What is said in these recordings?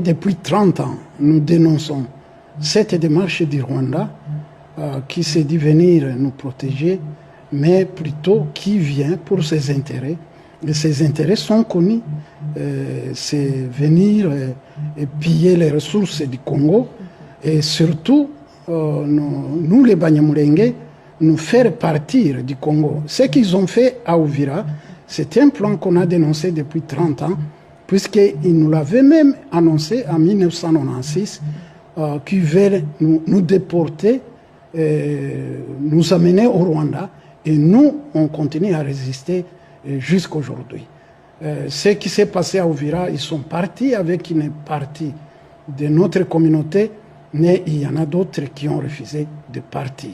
Depuis 30 ans, nous dénonçons cette démarche du Rwanda qui se dit venir nous protéger, mais plutôt qui vient pour ses intérêts. Et ses intérêts sont connus. C'est venir et piller les ressources du Congo et surtout, nous les Banyamulenge, nous faire partir du Congo. Ce qu'ils ont fait à Uvira, c'est un plan qu'on a dénoncé depuis 30 ans, puisqu'ils nous l'avaient même annoncé en 1996, qu'ils veulent nous déporter, nous amener au Rwanda, et nous, on continue à résister jusqu'à aujourd'hui. Ce qui s'est passé à Uvira, ils sont partis avec une partie de notre communauté, mais il y en a d'autres qui ont refusé de partir.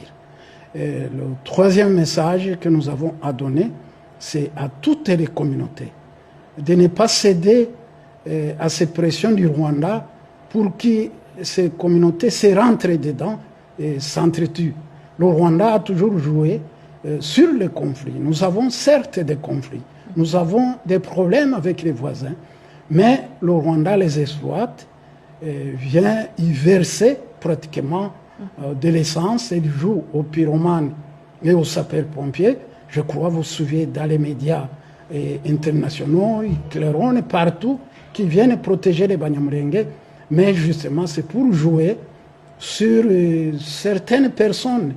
Le troisième message que nous avons à donner, c'est à toutes les communautés de ne pas céder à ces pressions du Rwanda pour que ces communautés se rentrent dedans et s'entretuent. Le Rwanda a toujours joué sur les conflits. Nous avons certes des conflits, nous avons des problèmes avec les voisins, mais le Rwanda les exploite, vient y verser pratiquement de l'essence et joue aux pyromanes et aux sapeurs-pompiers. Je crois vous souvenez dans les médias internationaux, Clairon et partout, qui viennent protéger les Banyamulenge, mais justement c'est pour jouer sur certaines personnes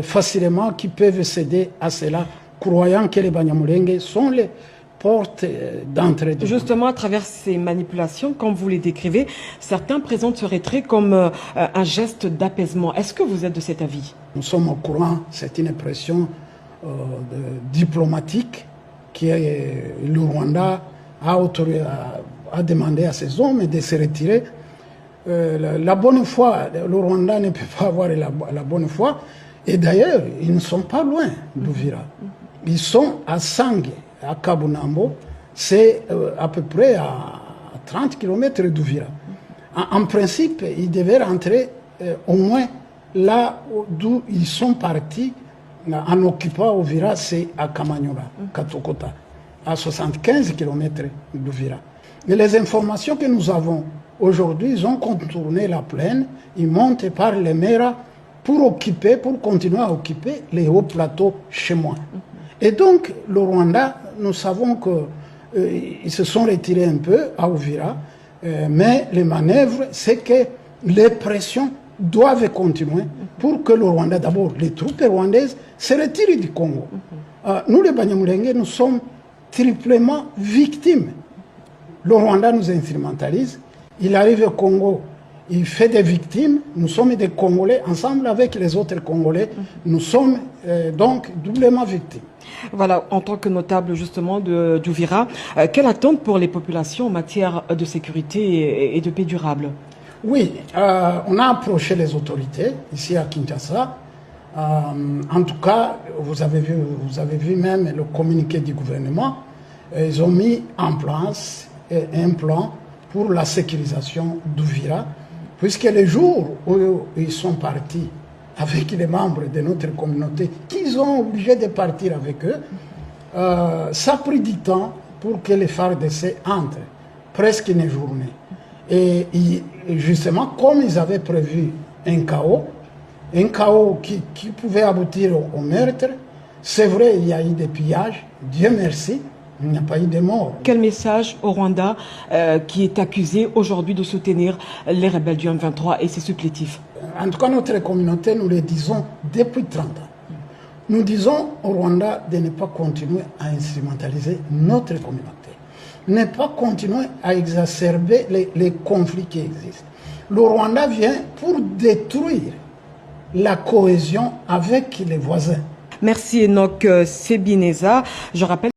facilement qui peuvent céder à cela, croyant que les Banyamulenge sont les portes d'entrée. Justement, à travers ces manipulations, comme vous les décrivez, certains présentent ce retrait comme un geste d'apaisement. Est-ce que vous êtes de cet avis? Nous sommes au courant, c'est une pression diplomatique que le Rwanda a demandé à ses hommes de se retirer. La bonne foi, le Rwanda ne peut pas avoir la bonne foi. Et d'ailleurs, ils ne sont pas loin d'Uvira. Ils sont à Sangue, à Kabunambo. C'est à peu près à 30 km d'Uvira. En principe, ils devaient rentrer au moins là d'où ils sont partis en occupant Uvira, c'est à Kamanyola, Katokota, à 75 km d'Uvira. Mais les informations que nous avons aujourd'hui, ils ont contourné la plaine, ils montent par les Mera pour continuer à occuper les hauts plateaux chez moi. Et donc, le Rwanda, nous savons qu'ils se sont retirés un peu à Uvira, mais les manœuvres, c'est que les pressions doivent continuer pour que le Rwanda, d'abord, les troupes rwandaises se retirent du Congo. Nous, les Banyamulenge, nous sommes triplement victimes. Le Rwanda nous instrumentalise, il arrive au Congo, il fait des victimes, nous sommes des Congolais, ensemble avec les autres Congolais, nous sommes donc doublement victimes. Voilà, en tant que notable justement d'Uvira, quelle attente pour les populations en matière de sécurité et de paix durable? Oui, on a approché les autorités ici à Kinshasa. En tout cas, vous avez vu même le communiqué du gouvernement. Ils ont mis en place un plan pour la sécurisation d'Uvira, puisque les jours où ils sont partis avec les membres de notre communauté, qu'ils ont obligé de partir avec eux, ça a pris du temps pour que les FARDC entrent, presque une journée. Et justement, comme ils avaient prévu un chaos qui pouvait aboutir au meurtre, c'est vrai, il y a eu des pillages, Dieu merci, il n'y a pas eu de morts. Quel message au Rwanda qui est accusé aujourd'hui de soutenir les rebelles du M23 et ses supplétifs? En tout cas, notre communauté, nous le disons depuis 30 ans. Nous disons au Rwanda de ne pas continuer à instrumentaliser notre communauté. Ne pas continuer à exacerber les conflits qui existent. Le Rwanda vient pour détruire la cohésion avec les voisins. Merci Enoch Sebineza. Je rappelle